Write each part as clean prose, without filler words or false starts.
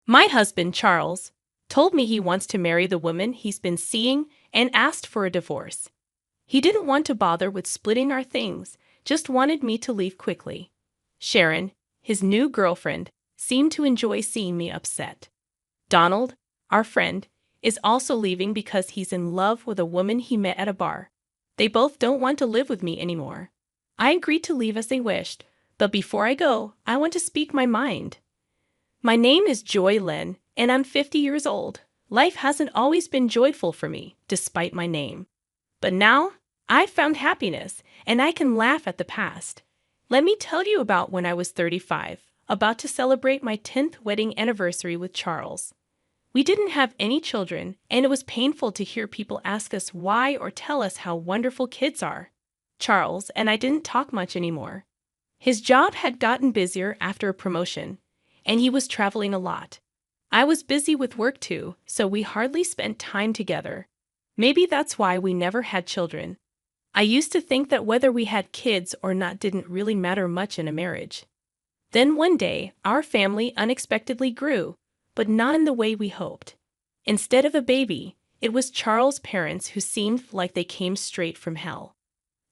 My husband, Charles, told me he wants to marry the woman he's been seeing and asked for a divorce. He didn't want to bother with splitting our things, just wanted me to leave quickly. Sharon, his new girlfriend, seemed to enjoy seeing me upset. Donald, our friend, is also leaving because he's in love with a woman he met at a bar. They both don't want to live with me anymore. I agreed to leave as they wished, but before I go, I want to speak my mind. My name is Joy Lynn, and I'm 50 years old. Life hasn't always been joyful for me, despite my name. But now, I've found happiness, and I can laugh at the past. Let me tell you about when I was 35, about to celebrate my 10th wedding anniversary with Charles. We didn't have any children, and it was painful to hear people ask us why or tell us how wonderful kids are. Charles and I didn't talk much anymore. His job had gotten busier after a promotion, and he was traveling a lot. I was busy with work too, so we hardly spent time together. Maybe that's why we never had children. I used to think that whether we had kids or not didn't really matter much in a marriage. Then one day, our family unexpectedly grew, but not in the way we hoped. Instead of a baby, it was Charles' parents who seemed like they came straight from hell.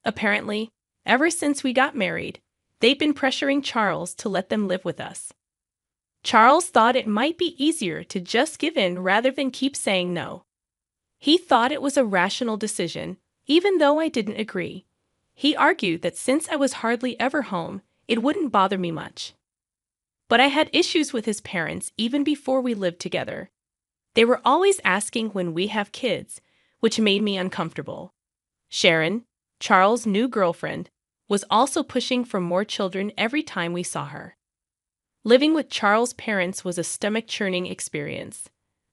Apparently, ever since we got married, they'd been pressuring Charles to let them live with us. Charles thought it might be easier to just give in rather than keep saying no. He thought it was a rational decision, even though I didn't agree. He argued that since I was hardly ever home, it wouldn't bother me much. But I had issues with his parents even before we lived together. They were always asking when we have kids, which made me uncomfortable. Sharon, Charles' new girlfriend, was also pushing for more children every time we saw her. Living with Charles' parents was a stomach-churning experience.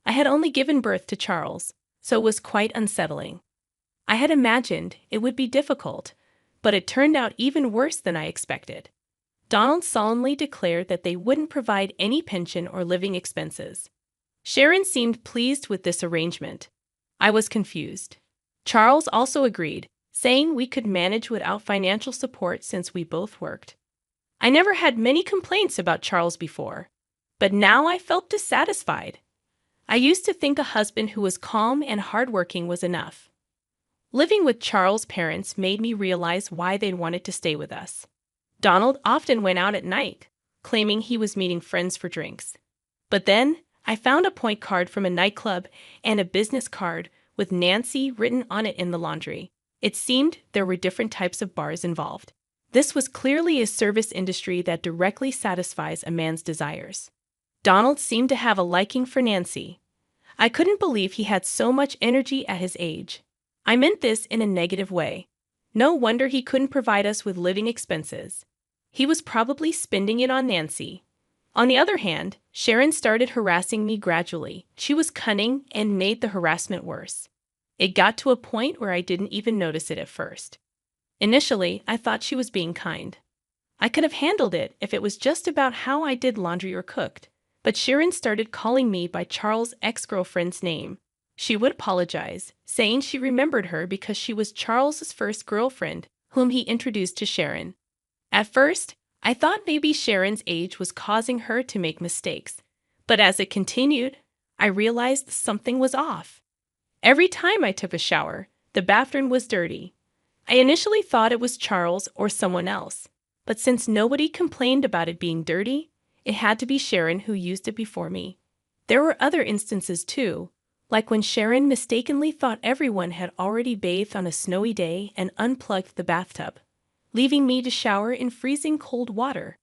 I had only given birth to Charles, so it was quite unsettling. I had imagined it would be difficult, but it turned out even worse than I expected. Donald solemnly declared that they wouldn't provide any pension or living expenses. Sharon seemed pleased with this arrangement. I was confused. Charles also agreed, saying we could manage without financial support since we both worked. I never had many complaints about Charles before, but now I felt dissatisfied. I used to think a husband who was calm and hardworking was enough. Living with Charles' parents made me realize why they wanted to stay with us. Donald often went out at night, claiming he was meeting friends for drinks. But then, I found a point card from a nightclub and a business card with Nancy written on it in the laundry. It seemed there were different types of bars involved. This was clearly a service industry that directly satisfies a man's desires. Donald seemed to have a liking for Nancy. I couldn't believe he had so much energy at his age. I meant this in a negative way. No wonder he couldn't provide us with living expenses. He was probably spending it on Nancy. On the other hand, Sharon started harassing me gradually. She was cunning and made the harassment worse. It got to a point where I didn't even notice it at first. Initially, I thought she was being kind. I could have handled it if it was just about how I did laundry or cooked, but Sharon started calling me by Charles' ex-girlfriend's name. She would apologize, saying she remembered her because she was Charles's first girlfriend, whom he introduced to Sharon. At first, I thought maybe Sharon's age was causing her to make mistakes, but as it continued, I realized something was off. Every time I took a shower, the bathroom was dirty. I initially thought it was Charles or someone else, but since nobody complained about it being dirty, it had to be Sharon who used it before me. There were other instances too, like when Sharon mistakenly thought everyone had already bathed on a snowy day and unplugged the bathtub, leaving me to shower in freezing cold water.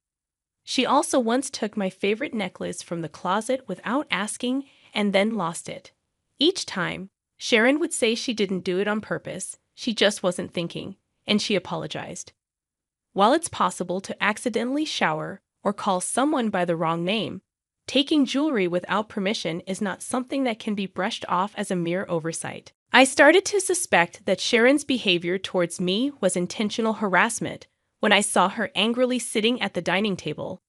She also once took my favorite necklace from the closet without asking and then lost it. Each time, Sharon would say she didn't do it on purpose, she just wasn't thinking, and she apologized. While it's possible to accidentally shower or call someone by the wrong name, taking jewelry without permission is not something that can be brushed off as a mere oversight. I started to suspect that Sharon's behavior towards me was intentional harassment when I saw her angrily sitting at the dining table,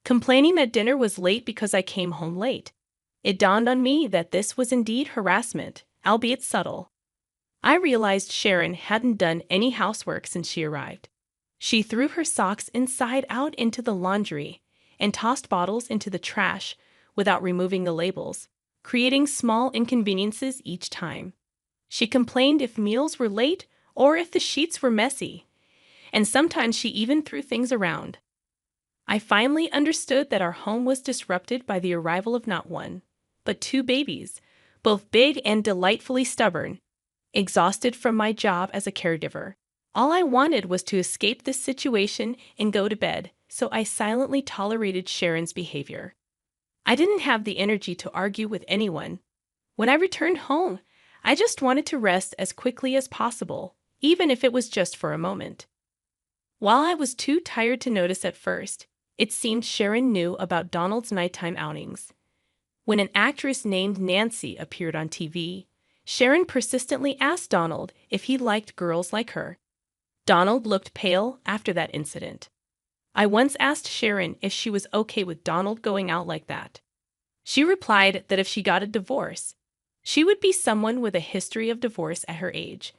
complaining that dinner was late because I came home late. It dawned on me that this was indeed harassment, albeit subtle. I realized Sharon hadn't done any housework since she arrived. She threw her socks inside out into the laundry and tossed bottles into the trash without removing the labels, creating small inconveniences each time. She complained if meals were late or if the sheets were messy, and sometimes she even threw things around. I finally understood that our home was disrupted by the arrival of not one, but two babies, both big and delightfully stubborn. Exhausted from my job as a caregiver, all I wanted was to escape this situation and go to bed, so I silently tolerated Sharon's behavior. I didn't have the energy to argue with anyone. When I returned home, I just wanted to rest as quickly as possible, even if it was just for a moment. While I was too tired to notice at first, it seemed Sharon knew about Donald's nighttime outings. When an actress named Nancy appeared on TV, Sharon persistently asked Donald if he liked girls like her. Donald looked pale after that incident. I once asked Sharon if she was okay with Donald going out like that. She replied that if she got a divorce, she would be someone with a history of divorce at her age,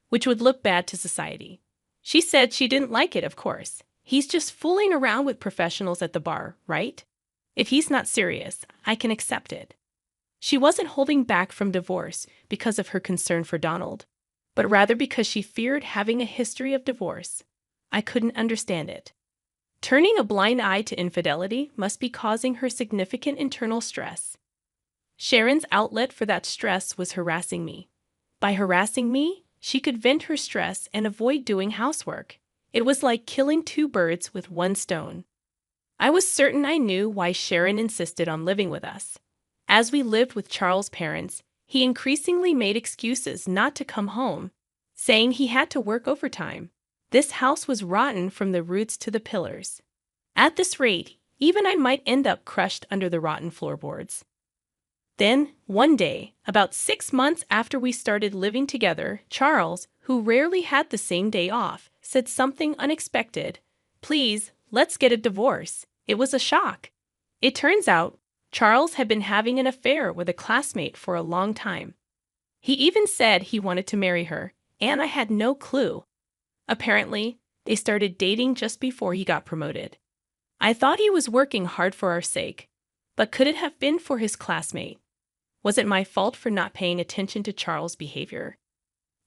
which would look bad to society. She said she didn't like it, of course. He's just fooling around with professionals at the bar, right? If he's not serious, I can accept it. She wasn't holding back from divorce because of her concern for Donald, but rather because she feared having a history of divorce. I couldn't understand it. Turning a blind eye to infidelity must be causing her significant internal stress. Sharon's outlet for that stress was harassing me. By harassing me, she could vent her stress and avoid doing housework. It was like killing two birds with one stone. I was certain I knew why Sharon insisted on living with us. As we lived with Charles' parents, he increasingly made excuses not to come home, saying he had to work overtime. This house was rotten from the roots to the pillars. At this rate, even I might end up crushed under the rotten floorboards. Then, one day, about 6 months after we started living together, Charles, who rarely had the same day off, said something unexpected. "Please, let's get a divorce." It was a shock. It turns out, Charles had been having an affair with a classmate for a long time. He even said he wanted to marry her, and I had no clue. Apparently, they started dating just before he got promoted. I thought he was working hard for our sake, but could it have been for his classmate? Was it my fault for not paying attention to Charles' behavior?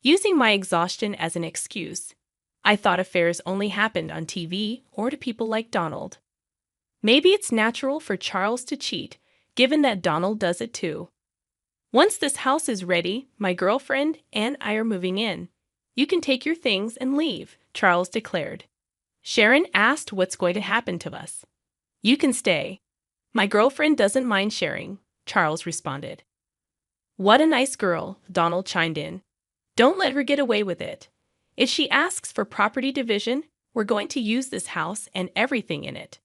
Using my exhaustion as an excuse, I thought affairs only happened on TV or to people like Donald. Maybe it's natural for Charles to cheat, given that Donald does it too. "Once this house is ready, my girlfriend and I are moving in. You can take your things and leave," Charles declared. Sharon asked what's going to happen to us. "You can stay. My girlfriend doesn't mind sharing," Charles responded. "What a nice girl," Donald chimed in. "Don't let her get away with it. If she asks for property division, we're going to use this house and everything in it."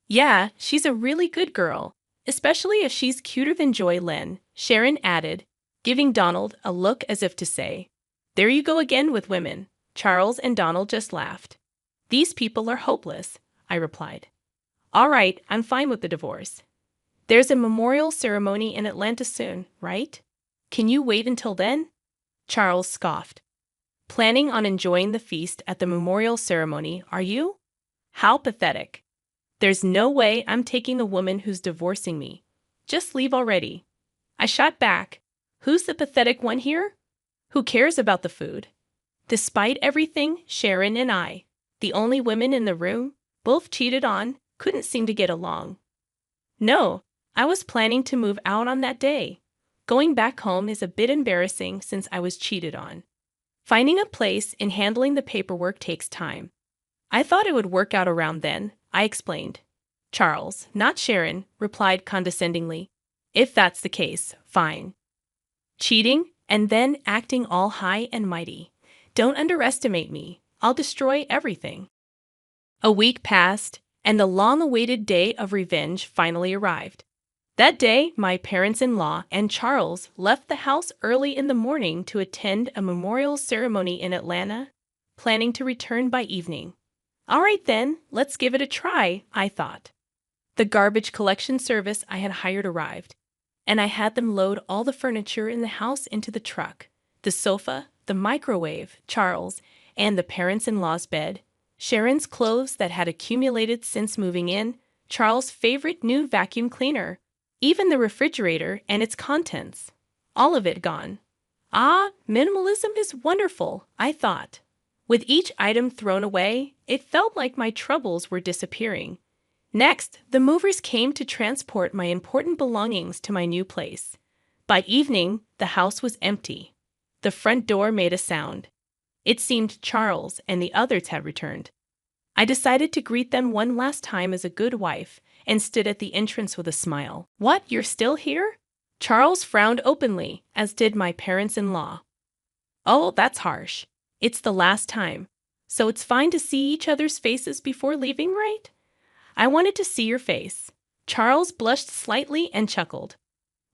"Yeah, she's a really good girl, especially if she's cuter than Joy Len," Sharon added, giving Donald a look as if to say, "There you go again with women." Charles and Donald just laughed. "These people are hopeless," I replied. "All right, I'm fine with the divorce. There's a memorial ceremony in Atlanta soon, right? Can you wait until then?" Charles scoffed. "Planning on enjoying the feast at the memorial ceremony, are you? How pathetic. There's no way I'm taking the woman who's divorcing me. Just leave already." I shot back. "Who's the pathetic one here? Who cares about the food?" Despite everything, Sharon and I, the only women in the room, both cheated on, couldn't seem to get along. No, I was planning to move out on that day. Going back home is a bit embarrassing since I was cheated on. Finding a place and handling the paperwork takes time. I thought it would work out around then, I explained. Charles, not Sharon, replied condescendingly. "If that's the case, fine." Cheating and then acting all high and mighty. Don't underestimate me. I'll destroy everything. A week passed, and the long-awaited day of revenge finally arrived. That day, my parents-in-law and Charles left the house early in the morning to attend a memorial ceremony in Atlanta, planning to return by evening. All right then, let's give it a try, I thought. The garbage collection service I had hired arrived, and I had them load all the furniture in the house into the truck. The sofa, the microwave, Charles, and the parents-in-law's bed, Sharon's clothes that had accumulated since moving in, Charles' favorite new vacuum cleaner, even the refrigerator and its contents. All of it gone. Ah, minimalism is wonderful, I thought. With each item thrown away, it felt like my troubles were disappearing. Next, the movers came to transport my important belongings to my new place. By evening, the house was empty. The front door made a sound. It seemed Charles and the others had returned. I decided to greet them one last time as a good wife and stood at the entrance with a smile. "What, you're still here?" Charles frowned openly, as did my parents-in-law. "Oh, that's harsh. It's the last time. So it's fine to see each other's faces before leaving, right?" "I wanted to see your face." Charles blushed slightly and chuckled.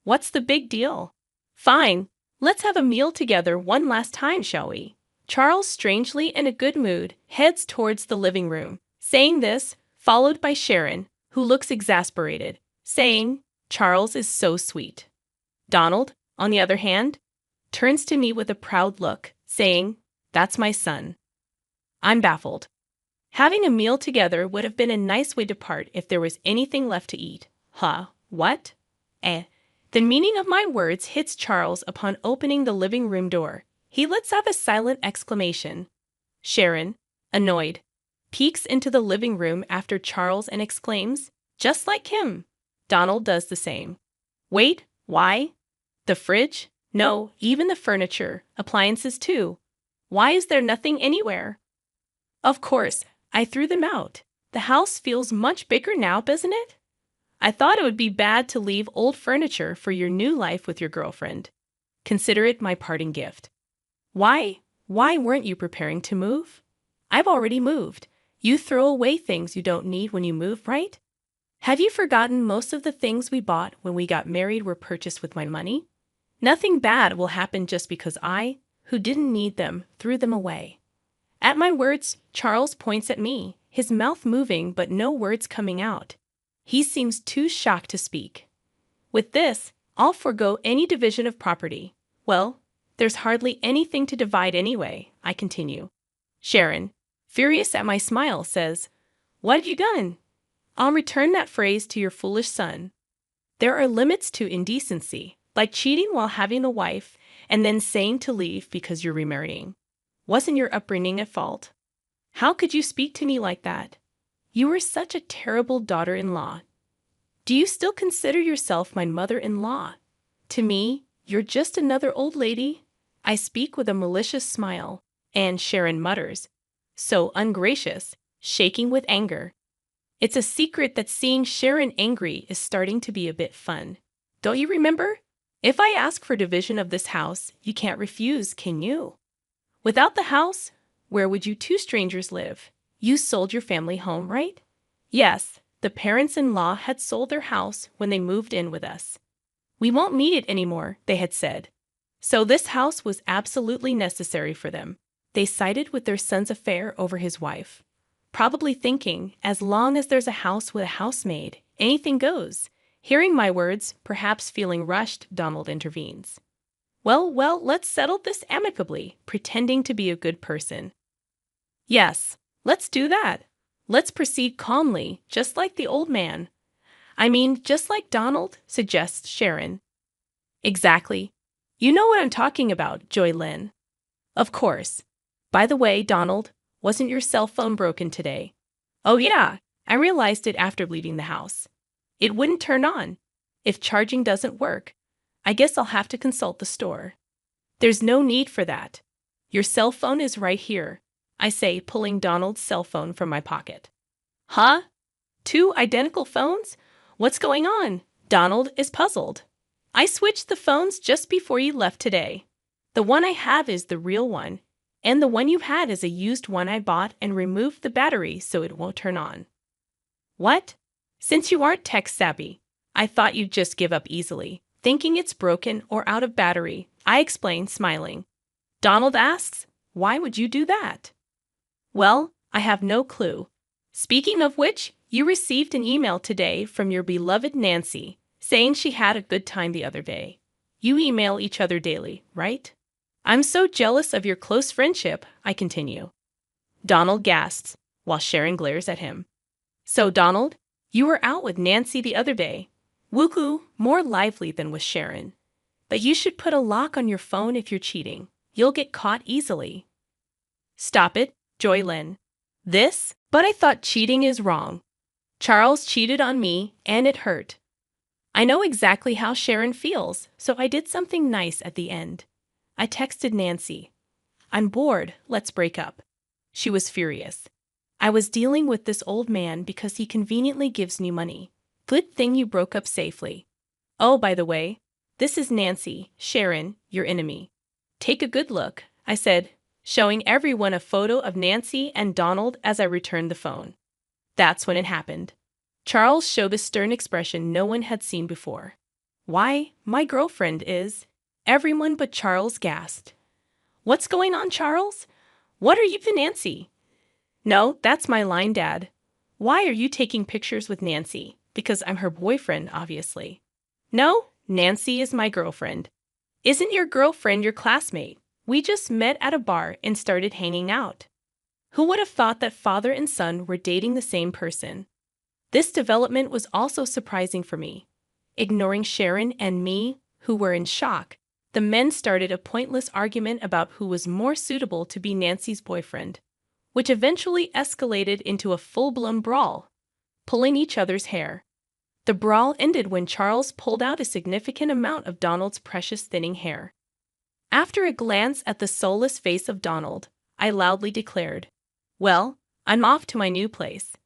"What's the big deal?" "Fine. Let's have a meal together one last time, shall we?" Charles, strangely in a good mood, heads towards the living room. Saying this, followed by Sharon, who looks exasperated, saying, "Charles is so sweet." Donald, on the other hand, turns to me with a proud look, saying, "That's my son." I'm baffled. Having a meal together would have been a nice way to part if there was anything left to eat. Huh? What? The meaning of my words hits Charles upon opening the living room door. He lets out a silent exclamation. Sharon, annoyed, peeks into the living room after Charles and exclaims, "Just like him." Donald does the same. "Wait, why? The fridge? No, even the furniture, appliances too. Why is there nothing anywhere?" Of course, I threw them out. The house feels much bigger now, doesn't it? I thought it would be bad to leave old furniture for your new life with your girlfriend. Consider it my parting gift. Why weren't you preparing to move? I've already moved. You throw away things you don't need when you move, right? Have you forgotten most of the things we bought when we got married were purchased with my money? Nothing bad will happen just because I, who didn't need them, threw them away. At my words, Charles points at me, his mouth moving but no words coming out. He seems too shocked to speak. With this, I'll forego any division of property. Well, there's hardly anything to divide anyway, I continue. Sharon, furious at my smile, says, "What have you done?" I'll return that phrase to your foolish son. There are limits to indecency, like cheating while having a wife and then saying to leave because you're remarrying. Wasn't your upbringing at fault? How could you speak to me like that? You were such a terrible daughter-in-law. Do you still consider yourself my mother-in-law? To me, you're just another old lady. I speak with a malicious smile, and Sharon mutters, so ungracious, shaking with anger. It's a secret that seeing Sharon angry is starting to be a bit fun. Don't you remember? If I ask for division of this house, you can't refuse, can you? Without the house, where would you two strangers live? You sold your family home, right? Yes, the parents-in-law had sold their house when they moved in with us. We won't need it anymore, they had said. So this house was absolutely necessary for them. They sided with their son's affair over his wife, probably thinking, as long as there's a house with a housemaid, anything goes. Hearing my words, perhaps feeling rushed, Donald intervenes. Well, let's settle this amicably, pretending to be a good person. Yes, let's do that. Let's proceed calmly, just like the old man. I mean, just like Donald, suggests Sharon. Exactly. You know what I'm talking about, Joy Lynn. Of course. By the way, Donald, wasn't your cell phone broken today? Oh yeah, I realized it after leaving the house. It wouldn't turn on. If charging doesn't work, I guess I'll have to consult the store. There's no need for that. Your cell phone is right here, I say, pulling Donald's cell phone from my pocket. Huh? Two identical phones? What's going on? Donald is puzzled. I switched the phones just before you left today. The one I have is the real one, and the one you had is a used one I bought and removed the battery so it won't turn on. What? Since you aren't tech savvy, I thought you'd just give up easily, thinking it's broken or out of battery, I explain, smiling. Donald asks, why would you do that? Well, I have no clue. Speaking of which, you received an email today from your beloved Nancy, saying she had a good time the other day. You email each other daily, right? I'm so jealous of your close friendship, I continue. Donald gasps, while Sharon glares at him. So, Donald, you were out with Nancy the other day. Woohoo, more lively than with Sharon. But you should put a lock on your phone if you're cheating. You'll get caught easily. Stop it, Joy Lynn. But I thought cheating is wrong. Charles cheated on me, and it hurt. I know exactly how Sharon feels, so I did something nice at the end. I texted Nancy. I'm bored, let's break up. She was furious. I was dealing with this old man because he conveniently gives me money. Good thing you broke up safely. Oh, by the way, this is Nancy, Sharon, your enemy. Take a good look, I said, showing everyone a photo of Nancy and Donald as I returned the phone. That's when it happened. Charles showed a stern expression no one had seen before. Why, my girlfriend is. Everyone but Charles gasped. What's going on, Charles? What are you to Nancy? No, that's my line, Dad. Why are you taking pictures with Nancy? Because I'm her boyfriend, obviously. No, Nancy is my girlfriend. Isn't your girlfriend your classmate? We just met at a bar and started hanging out. Who would have thought that father and son were dating the same person? This development was also surprising for me. Ignoring Sharon and me, who were in shock, the men started a pointless argument about who was more suitable to be Nancy's boyfriend, which eventually escalated into a full-blown brawl, pulling each other's hair. The brawl ended when Charles pulled out a significant amount of Donald's precious thinning hair. After a glance at the soulless face of Donald, I loudly declared, Well, I'm off to my new place.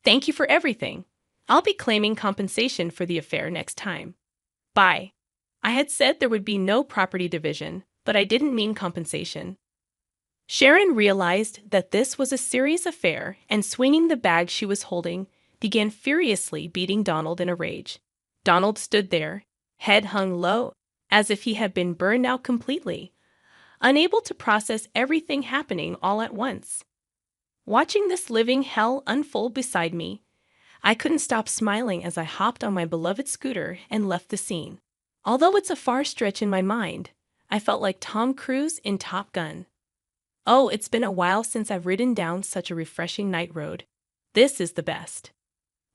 Thank you for everything. I'll be claiming compensation for the affair next time. Bye. I had said there would be no property division, but I didn't mean compensation. Sharon realized that this was a serious affair and, swinging the bag she was holding, began furiously beating Donald in a rage. Donald stood there, head hung low, as if he had been burned out completely, unable to process everything happening all at once. Watching this living hell unfold beside me, I couldn't stop smiling as I hopped on my beloved scooter and left the scene. Although it's a far stretch in my mind, I felt like Tom Cruise in Top Gun. Oh, it's been a while since I've ridden down such a refreshing night road. This is the best.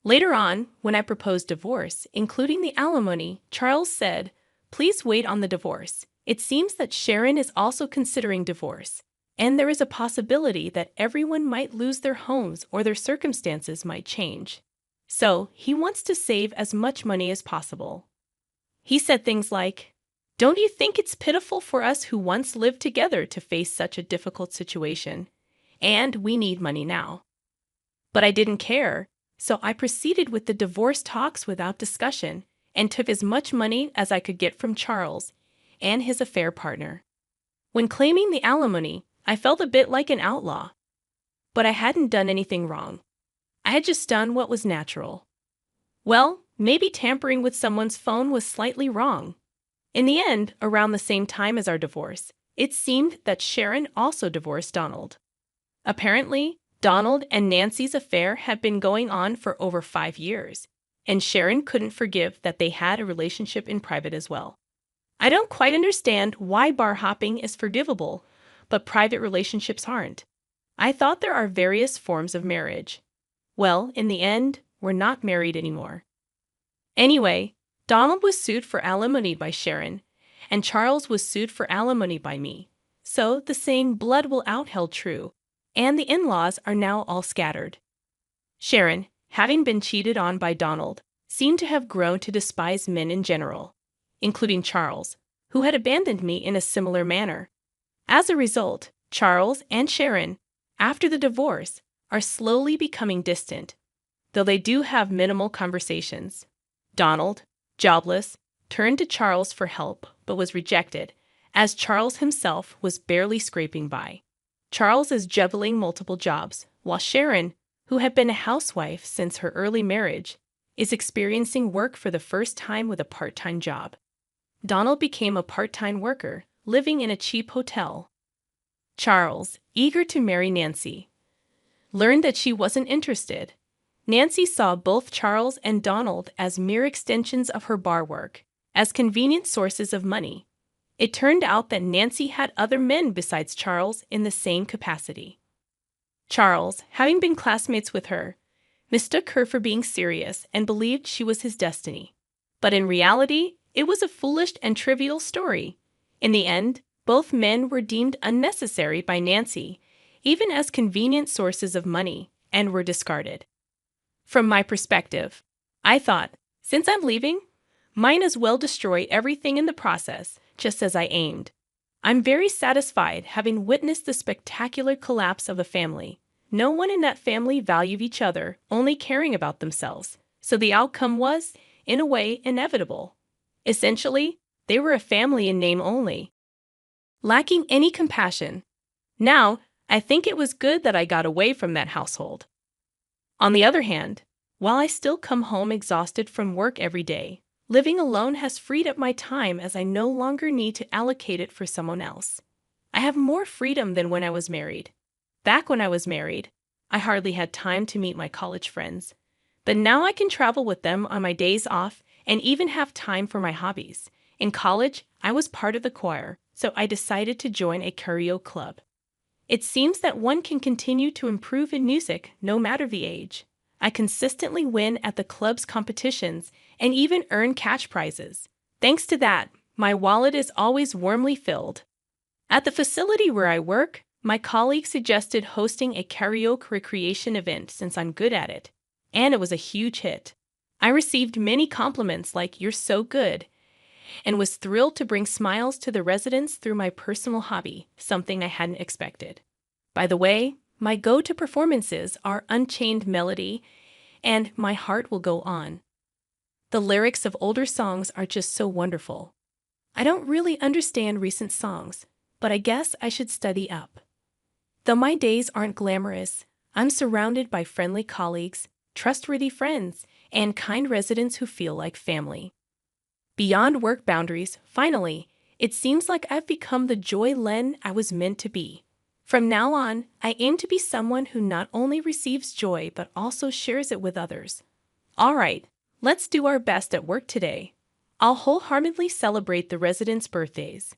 Later on, when I proposed divorce, including the alimony, Charles said, Please wait on the divorce. It seems that Sharon is also considering divorce, and there is a possibility that everyone might lose their homes or their circumstances might change. So, he wants to save as much money as possible. He said things like, Don't you think it's pitiful for us who once lived together to face such a difficult situation? And we need money now. But I didn't care, so I proceeded with the divorce talks without discussion and took as much money as I could get from Charles and his affair partner. When claiming the alimony, I felt a bit like an outlaw. But I hadn't done anything wrong. I had just done what was natural. Well, maybe tampering with someone's phone was slightly wrong. In the end, around the same time as our divorce, it seemed that Sharon also divorced Donald. Apparently, Donald and Nancy's affair had been going on for over 5 years, and Sharon couldn't forgive that they had a relationship in private as well. I don't quite understand why bar hopping is forgivable, but private relationships aren't. I thought there are various forms of marriage. Well, in the end, we're not married anymore. Anyway, Donald was sued for alimony by Sharon, and Charles was sued for alimony by me. So the saying blood will out held true, and the in-laws are now all scattered. Sharon, having been cheated on by Donald, seemed to have grown to despise men in general, including Charles, who had abandoned me in a similar manner. As a result, Charles and Sharon, after the divorce, are slowly becoming distant, though they do have minimal conversations. Donald, jobless, turned to Charles for help but was rejected, as Charles himself was barely scraping by. Charles is juggling multiple jobs, while Sharon, who had been a housewife since her early marriage, is experiencing work for the first time with a part-time job. Donald became a part-time worker, living in a cheap hotel. Charles, eager to marry Nancy, learned that she wasn't interested. Nancy saw both Charles and Donald as mere extensions of her bar work, as convenient sources of money. It turned out that Nancy had other men besides Charles in the same capacity. Charles, having been classmates with her, mistook her for being serious and believed she was his destiny. But in reality, it was a foolish and trivial story. In the end, both men were deemed unnecessary by Nancy, even as convenient sources of money, and were discarded. From my perspective, I thought, since I'm leaving, might as well destroy everything in the process, just as I aimed. I'm very satisfied having witnessed the spectacular collapse of a family. No one in that family valued each other, only caring about themselves. So the outcome was, in a way, inevitable. Essentially, they were a family in name only, lacking any compassion. Now, I think it was good that I got away from that household. On the other hand, while I still come home exhausted from work every day, living alone has freed up my time as I no longer need to allocate it for someone else. I have more freedom than when I was married. Back when I was married, I hardly had time to meet my college friends. But now I can travel with them on my days off and even have time for my hobbies. In college, I was part of the choir, so I decided to join a karaoke club. It seems that one can continue to improve in music no matter the age. I consistently win at the club's competitions and even earn cash prizes. Thanks to that, my wallet is always warmly filled. At the facility where I work, my colleague suggested hosting a karaoke recreation event since I'm good at it, and it was a huge hit. I received many compliments like "you're so good," and was thrilled to bring smiles to the residents through my personal hobby, something I hadn't expected. By the way, my go-to performances are Unchained Melody and My Heart Will Go On. The lyrics of older songs are just so wonderful. I don't really understand recent songs, but I guess I should study up. Though my days aren't glamorous, I'm surrounded by friendly colleagues, trustworthy friends, and kind residents who feel like family. Beyond work boundaries, finally, it seems like I've become the Joy Len I was meant to be. From now on, I aim to be someone who not only receives joy but also shares it with others. All right, let's do our best at work today. I'll wholeheartedly celebrate the residents' birthdays.